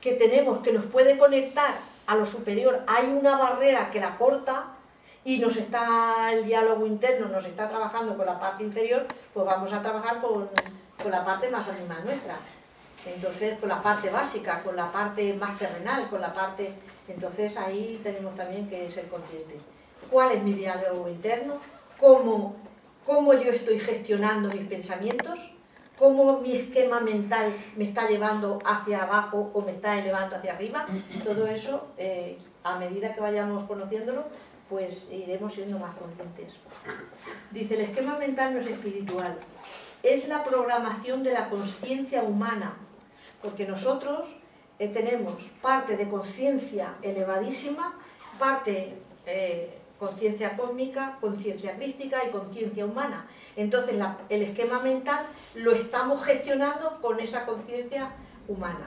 que tenemos que nos puede conectar a lo superior, hay una barrera que la corta, y el diálogo interno nos está trabajando con la parte inferior, pues vamos a trabajar con la parte más animal nuestra. Entonces, con la parte básica, con la parte más terrenal, con la parte... Entonces, ahí tenemos también que ser conscientes. ¿Cuál es mi diálogo interno? ¿Cómo yo estoy gestionando mis pensamientos? ¿Cómo mi esquema mental me está llevando hacia abajo o me está elevando hacia arriba? Todo eso, a medida que vayamos conociéndolo, pues iremos siendo más conscientes. Dice, el esquema mental no es espiritual, es la programación de la conciencia humana, porque nosotros tenemos parte de conciencia elevadísima, parte conciencia cósmica, conciencia crística y conciencia humana. Entonces el esquema mental lo estamos gestionando con esa conciencia humana.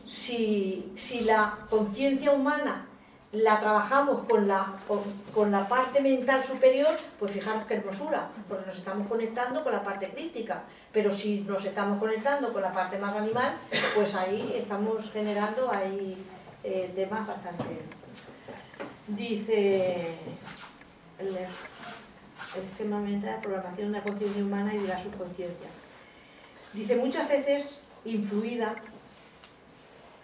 Si la conciencia humana la trabajamos con la parte mental superior, pues fijaros qué hermosura, porque nos estamos conectando con la parte crística. Pero si nos estamos conectando con la parte más animal, pues ahí estamos generando temas bastante... Dice el esquema mental, programación de la conciencia humana y de la subconsciencia. Dice, muchas veces influida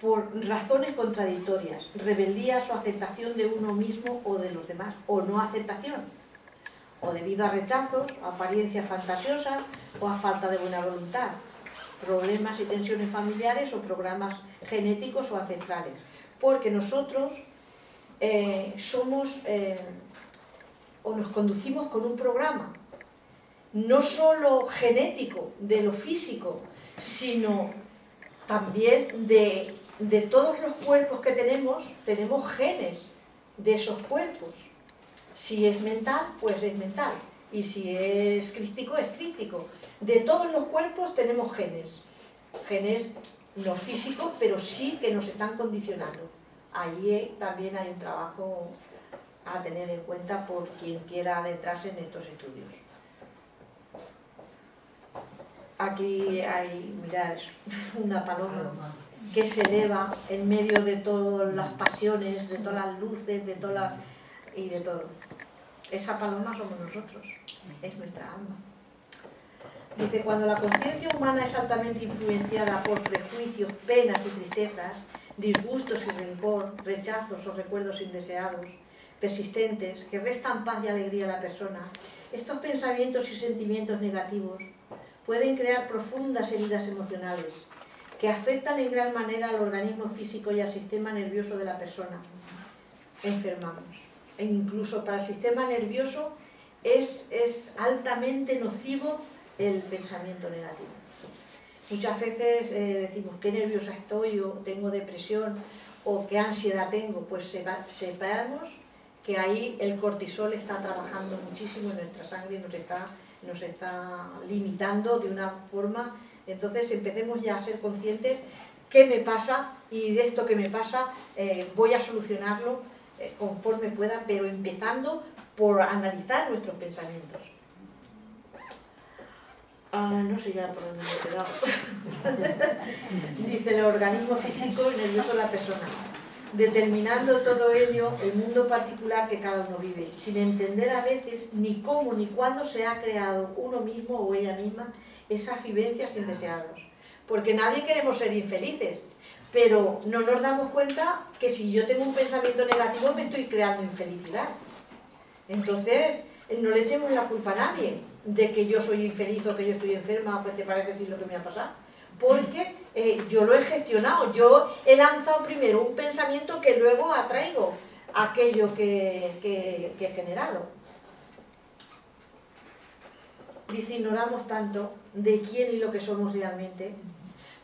por razones contradictorias, rebeldías o aceptación de uno mismo o de los demás, o no aceptación, o debido a rechazos, a apariencias fantasiosas o a falta de buena voluntad, problemas y tensiones familiares o programas genéticos o ancestrales, porque nosotros o nos conducimos con un programa, no solo genético, de lo físico, sino también de todos los cuerpos que tenemos genes de esos cuerpos. Si es mental, pues es mental. Y si es crístico, es crístico. De todos los cuerpos tenemos genes. Genes no físicos, pero sí que nos están condicionando. Allí también hay un trabajo a tener en cuenta por quien quiera adentrarse en estos estudios. Aquí hay, mirad, una paloma que se eleva en medio de todas las pasiones, de todas las luces, de todo. Esa paloma somos nosotros, es nuestra alma. Dice, cuando la conciencia humana es altamente influenciada por prejuicios, penas y tristezas, disgustos y rencor, rechazos o recuerdos indeseados, persistentes, que restan paz y alegría a la persona, estos pensamientos y sentimientos negativos pueden crear profundas heridas emocionales que afectan en gran manera al organismo físico y al sistema nervioso de la persona. Enfermamos. E incluso para el sistema nervioso es altamente nocivo el pensamiento negativo. Muchas veces decimos, qué nerviosa estoy, o tengo depresión, o qué ansiedad tengo. Pues sepamos que ahí el cortisol está trabajando muchísimo en nuestra sangre, nos está limitando de una forma. Entonces empecemos ya a ser conscientes qué me pasa, y de esto que me pasa voy a solucionarlo conforme pueda, pero empezando por analizar nuestros pensamientos. No sé ya por dónde me he quedado. Dice, el organismo físico y nervioso de la persona, determinando todo ello el mundo particular que cada uno vive, sin entender a veces ni cómo ni cuándo se ha creado uno mismo o ella misma esas vivencias indeseadas. Porque nadie queremos ser infelices, pero no nos damos cuenta que si yo tengo un pensamiento negativo me estoy creando infelicidad. Entonces, no le echemos la culpa a nadie de que yo soy infeliz o que yo estoy enferma o que te parece si es lo que me ha pasado. Porque yo lo he gestionado, yo he lanzado primero un pensamiento que luego atraigo aquello que he generado. Dice, ignoramos tanto de quién y lo que somos realmente,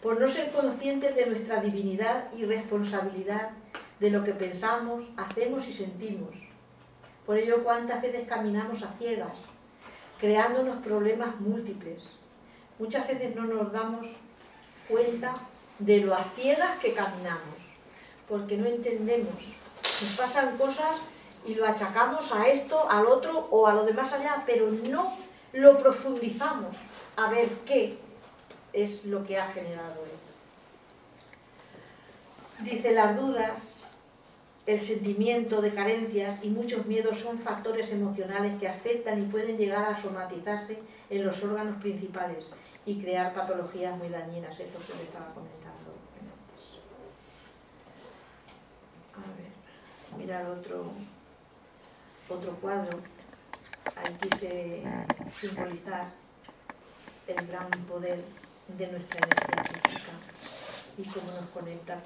por no ser conscientes de nuestra divinidad y responsabilidad de lo que pensamos, hacemos y sentimos. Por ello, cuántas veces caminamos a ciegas, creándonos problemas múltiples. Muchas veces no nos damos cuenta de lo a ciegas que caminamos, porque no entendemos. Nos pasan cosas y lo achacamos a esto, al otro o a lo de más allá, pero no lo profundizamos a ver qué es lo que ha generado esto. Dice, las dudas, el sentimiento de carencias y muchos miedos son factores emocionales que afectan y pueden llegar a somatizarse en los órganos principales y crear patologías muy dañinas, esto que le estaba comentando antes. A ver, mirar otro cuadro. Ahí quise simbolizar el gran poder de nuestra energía física y cómo nos conecta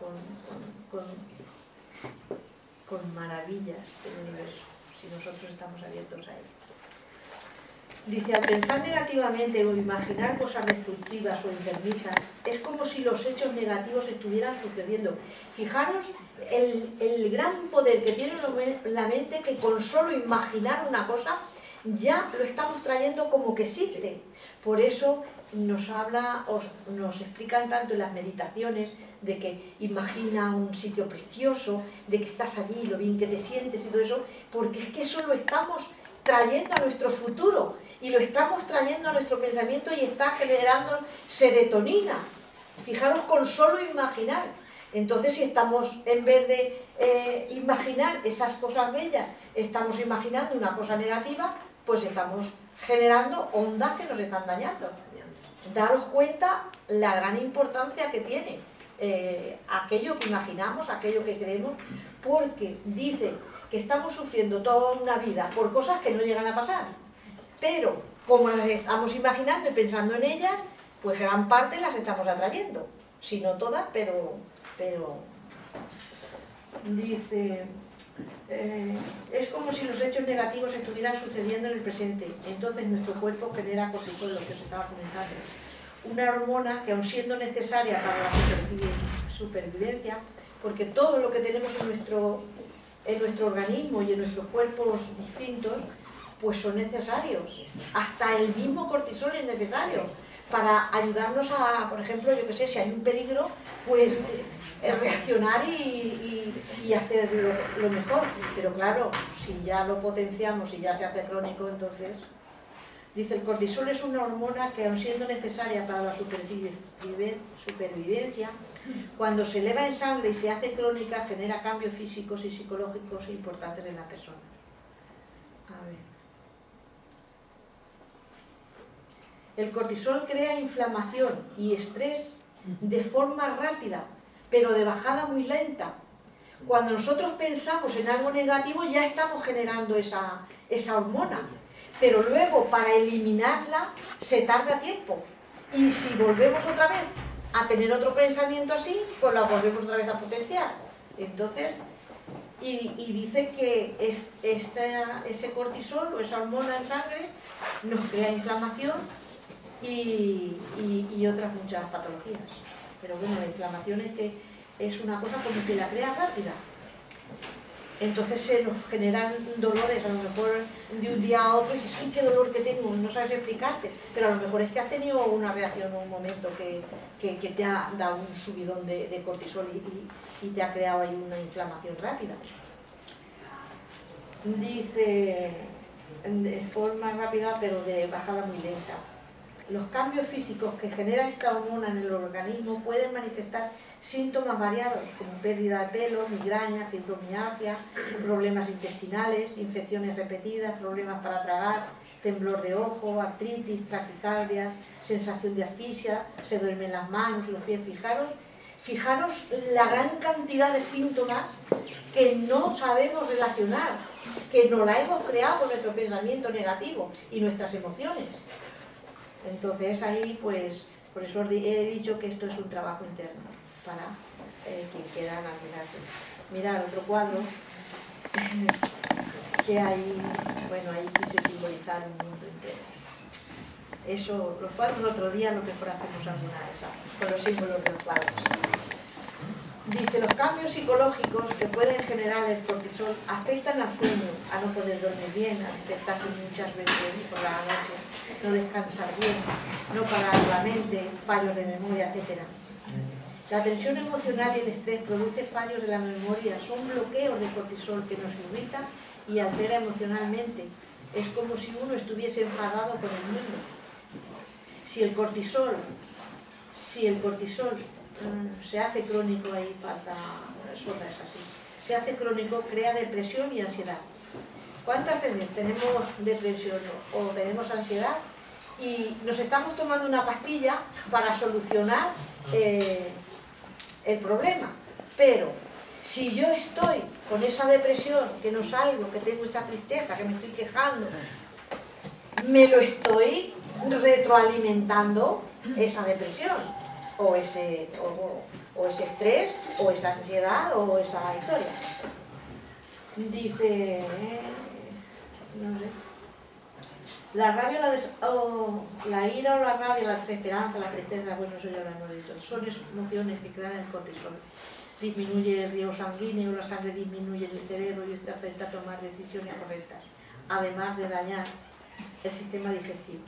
con maravillas del universo, si nosotros estamos abiertos a él. Dice, al pensar negativamente o imaginar cosas destructivas o enfermizas, es como si los hechos negativos estuvieran sucediendo. Fijaros el gran poder que tiene la mente, que con solo imaginar una cosa ya lo estamos trayendo como que existe. Por eso nos explican tanto en las meditaciones de que imagina un sitio precioso, de que estás allí, lo bien que te sientes y todo eso, porque es que eso lo estamos trayendo a nuestro futuro y lo estamos trayendo a nuestro pensamiento y está generando serotonina. Fijaros, con solo imaginar. Entonces, si estamos, en vez de imaginar esas cosas bellas, estamos imaginando una cosa negativa, pues estamos generando ondas que nos están dañando. Daros cuenta la gran importancia que tiene aquello que imaginamos, aquello que creemos, porque dice que estamos sufriendo toda una vida por cosas que no llegan a pasar, pero como las estamos imaginando y pensando en ellas, pues gran parte las estamos atrayendo, si no todas, pero dice, es como si los hechos negativos estuvieran sucediendo en el presente. Entonces nuestro cuerpo genera cortisol, lo que os estaba comentando, una hormona que, aun siendo necesaria para la supervivencia, porque todo lo que tenemos en nuestro organismo y en nuestros cuerpos distintos, pues son necesarios. Hasta el mismo cortisol es necesario para ayudarnos a, por ejemplo, yo que sé, si hay un peligro, pues reaccionar y hacer lo mejor. Pero claro, si ya lo potenciamos y ya se hace crónico, entonces... Dice, el cortisol es una hormona que, aun siendo necesaria para la supervivencia, cuando se eleva en sangre y se hace crónica, genera cambios físicos y psicológicos importantes en la persona. A ver. El cortisol crea inflamación y estrés de forma rápida, pero de bajada muy lenta. Cuando nosotros pensamos en algo negativo, ya estamos generando esa hormona. Pero luego, para eliminarla, se tarda tiempo. Y si volvemos otra vez a tener otro pensamiento así, pues la volvemos otra vez a potenciar. Entonces, y dice que ese cortisol o esa hormona en sangre nos crea inflamación y otras muchas patologías. Pero bueno, la inflamación es una cosa como que la crea rápida. Entonces se nos generan dolores, a lo mejor de un día a otro, y dices, ¡ay, qué dolor que tengo! No sabes explicarte, pero a lo mejor es que has tenido una reacción o un momento que te ha dado un subidón de cortisol y te ha creado ahí una inflamación rápida. Dice, de forma rápida, pero de bajada muy lenta. Los cambios físicos que genera esta hormona en el organismo pueden manifestar síntomas variados, como pérdida de pelo, migraña, fibromialgia, problemas intestinales, infecciones repetidas, problemas para tragar, temblor de ojo, artritis, taquicardia, sensación de asfixia, se duermen las manos y los pies. Fijaros la gran cantidad de síntomas que no sabemos relacionar, que nos la hemos creado con nuestro pensamiento negativo y nuestras emociones. Entonces ahí, pues, por eso he dicho que esto es un trabajo interno para quien quiera analizarse. Mirad otro cuadro que hay, bueno, ahí quise simbolizar un mundo entero. Eso, los cuadros otro día, lo mejor hacemos alguna de esas, con los símbolos de los cuadros. Dice, los cambios psicológicos que pueden generar el cortisol afectan al sueño, a no poder dormir bien, a despertarse muchas veces por la noche, no descansar bien, no parar la mente, fallos de memoria, etc. La tensión emocional y el estrés produce fallos de la memoria, son bloqueos de cortisol que nos irritan y altera emocionalmente. Es como si uno estuviese enfadado con el mundo. Si el cortisol se hace crónico, ahí falta sobra, es así. Se hace crónico, crea depresión y ansiedad. ¿Cuántas veces tenemos depresión o tenemos ansiedad y nos estamos tomando una pastilla para solucionar el problema? Pero si yo estoy con esa depresión, que no salgo, que tengo esa tristeza, que me estoy quejando, me lo estoy retroalimentando esa depresión, o ese estrés, o esa ansiedad, o esa historia. Dice, no sé, la rabia, la ira o la rabia, la desesperanza, la tristeza, bueno, eso ya lo hemos dicho, son emociones que crean el cortisol. Disminuye el riego sanguíneo, la sangre disminuye en el cerebro y esto afecta a tomar decisiones correctas, además de dañar el sistema digestivo.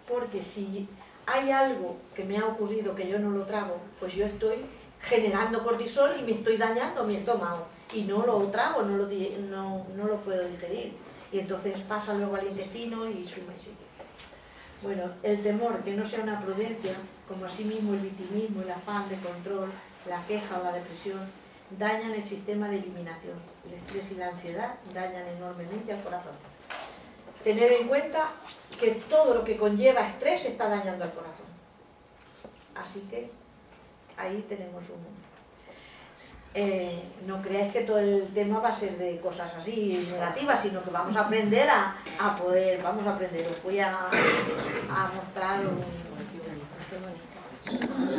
Porque si hay algo que me ha ocurrido que yo no lo trago, pues yo estoy generando cortisol y me estoy dañando mi estómago y no lo trago, no lo puedo digerir. Y entonces pasa luego al intestino y sube y sigue. Bueno, el temor, que no sea una prudencia, como asimismo el victimismo, el afán de control, la queja o la depresión, dañan el sistema de eliminación. El estrés y la ansiedad dañan enormemente al corazón. Tener en cuenta que todo lo que conlleva estrés está dañando al corazón. Así que ahí tenemos un... no creáis que todo el tema va a ser de cosas así negativas, sino que vamos a aprender a poder, vamos a aprender. Os voy a mostrar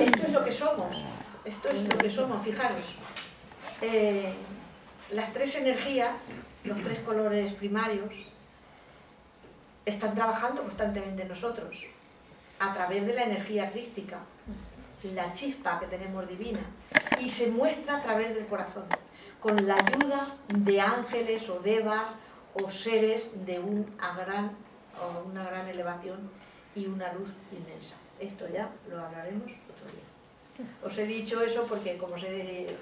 esto es lo que somos. Esto es lo que somos, fijaros. Las tres energías, los tres colores primarios, están trabajando constantemente en nosotros, a través de la energía crística, la chispa que tenemos divina, y se muestra a través del corazón, con la ayuda de ángeles o devas o seres de una gran elevación y una luz inmensa. Esto ya lo hablaremos otro día. Os he dicho eso porque, como os he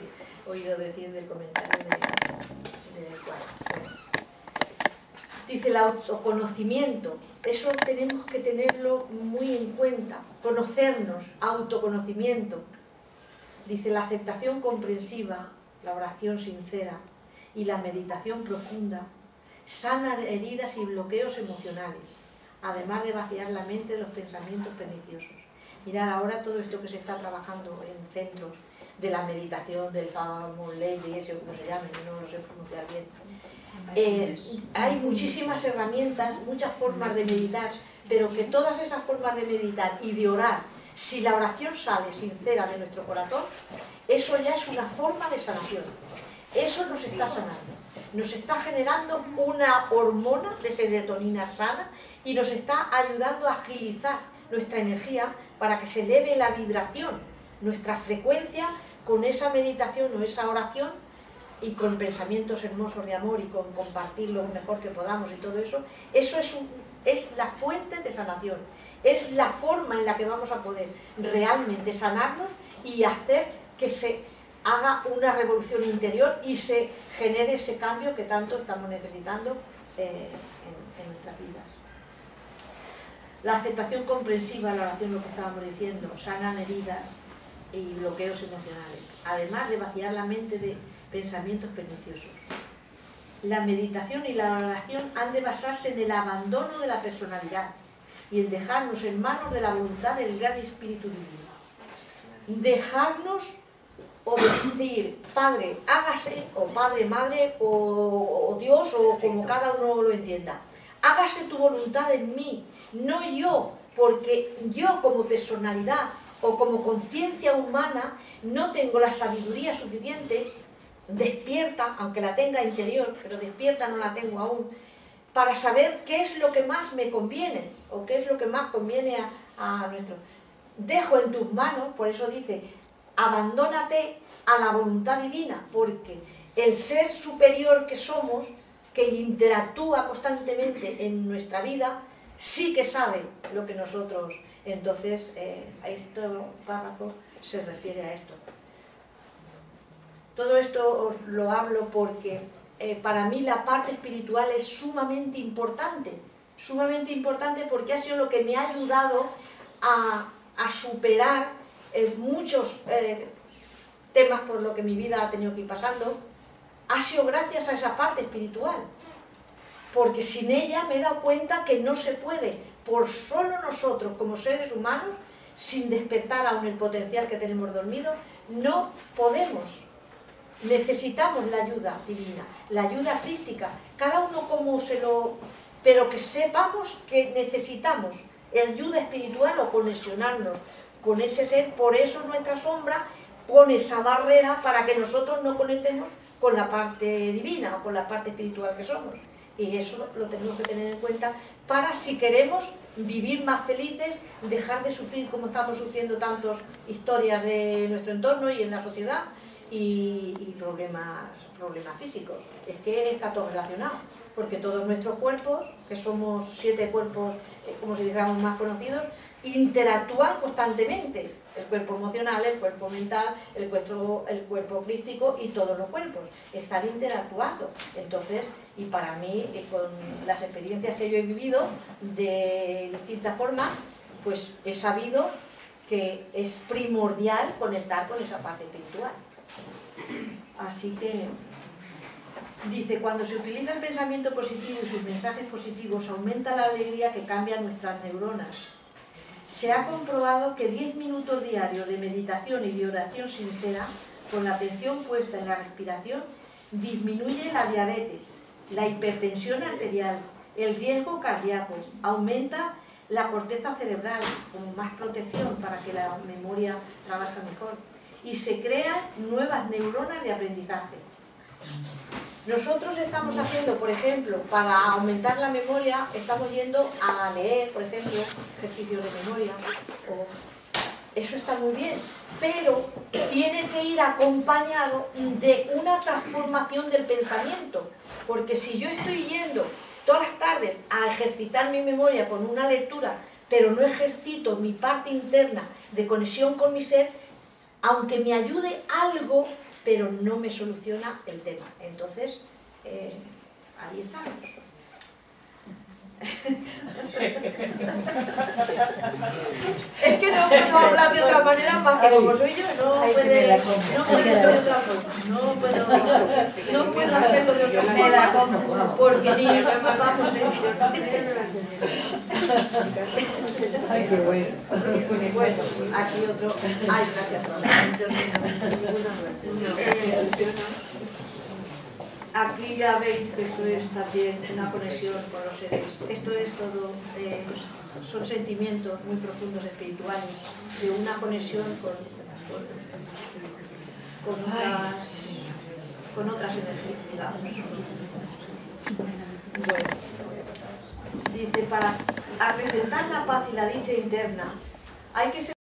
oído decir del comentario del cuadro. Dice el autoconocimiento, eso tenemos que tenerlo muy en cuenta, conocernos, autoconocimiento. Dice la aceptación comprensiva, la oración sincera y la meditación profunda sanan heridas y bloqueos emocionales, además de vaciar la mente de los pensamientos perniciosos. Mirad ahora todo esto que se está trabajando en centros de la meditación, del famoso ley, ese como se llame, no lo sé pronunciar bien. Hay muchísimas herramientas, muchas formas de meditar, pero que todas esas formas de meditar y de orar, si la oración sale sincera de nuestro corazón, eso ya es una forma de sanación. Eso nos está sanando, nos está generando una hormona de serotonina sana y nos está ayudando a agilizar nuestra energía para que se eleve la vibración, nuestra frecuencia con esa meditación o esa oración y con pensamientos hermosos de amor y con compartir lo mejor que podamos y todo eso. Eso es la fuente de sanación, es la forma en la que vamos a poder realmente sanarnos y hacer que se haga una revolución interior y se genere ese cambio que tanto estamos necesitando en nuestras vidas. La aceptación comprensiva, la oración, lo que estábamos diciendo, sanan heridas y bloqueos emocionales, además de vaciar la mente de pensamientos perniciosos. La meditación y la oración han de basarse en el abandono de la personalidad y en dejarnos en manos de la voluntad del gran Espíritu Divino. Dejarnos o decir, Padre, hágase, o Padre, Madre, o Dios, o como cada uno lo entienda. Hágase tu voluntad en mí, no yo, porque yo como personalidad o como conciencia humana no tengo la sabiduría suficiente, despierta, aunque la tenga interior, pero despierta no la tengo aún, para saber qué es lo que más me conviene, o qué es lo que más conviene a nuestro. Dejo en tus manos, por eso dice, abandónate a la voluntad divina, porque el ser superior que somos, que interactúa constantemente en nuestra vida, sí que sabe lo que nosotros... Entonces, este párrafo se refiere a esto. Todo esto os lo hablo porque para mí la parte espiritual es sumamente importante porque ha sido lo que me ha ayudado a superar muchos temas por lo que mi vida ha tenido que ir pasando. Ha sido gracias a esa parte espiritual, porque sin ella me he dado cuenta que no se puede, por solo nosotros como seres humanos, sin despertar aún el potencial que tenemos dormido, no podemos. Necesitamos la ayuda divina, la ayuda crística, cada uno como se lo... pero que sepamos que necesitamos ayuda espiritual o conexionarnos con ese ser. Por eso nuestra sombra pone esa barrera para que nosotros no conectemos con la parte divina o con la parte espiritual que somos. Y eso lo tenemos que tener en cuenta para, si queremos vivir más felices, dejar de sufrir como estamos sufriendo tantas historias de nuestro entorno y en la sociedad, y problemas físicos. Es que está todo relacionado, porque todos nuestros cuerpos, que somos 7 cuerpos, como si dijéramos más conocidos, interactúan constantemente. El cuerpo emocional, el cuerpo mental, el cuerpo crístico y todos los cuerpos están interactuando. Entonces, y para mí, con las experiencias que yo he vivido de distintas formas, pues he sabido que es primordial conectar con esa parte espiritual. Así que dice, cuando se utiliza el pensamiento positivo y sus mensajes positivos, aumenta la alegría que cambia nuestras neuronas. Se ha comprobado que 10 minutos diarios de meditación y de oración sincera, con la atención puesta en la respiración, disminuye la diabetes, la hipertensión arterial, el riesgo cardíaco, aumenta la corteza cerebral con más protección para que la memoria trabaje mejor, y se crean nuevas neuronas de aprendizaje. Nosotros estamos haciendo, por ejemplo, para aumentar la memoria, estamos yendo a leer, por ejemplo, ejercicios de memoria. Eso está muy bien, pero tiene que ir acompañado de una transformación del pensamiento. Porque si yo estoy yendo todas las tardes a ejercitar mi memoria con una lectura, pero no ejercito mi parte interna de conexión con mi ser, aunque me ayude algo, pero no me soluciona el tema. Entonces, ahí estamos. Es que no puedo hablar de otra manera más que como soy yo, no puedo hacerlo de otra forma, porque ni vamos Ay, qué bueno. Bueno, aquí otro. Ay, gracias. Aquí ya veis que esto es también una conexión con los seres. Esto es todo, son sentimientos muy profundos espirituales, de una conexión con otras energías, digamos. Bueno, dice, para acrecentar la paz y la dicha interna, hay que ser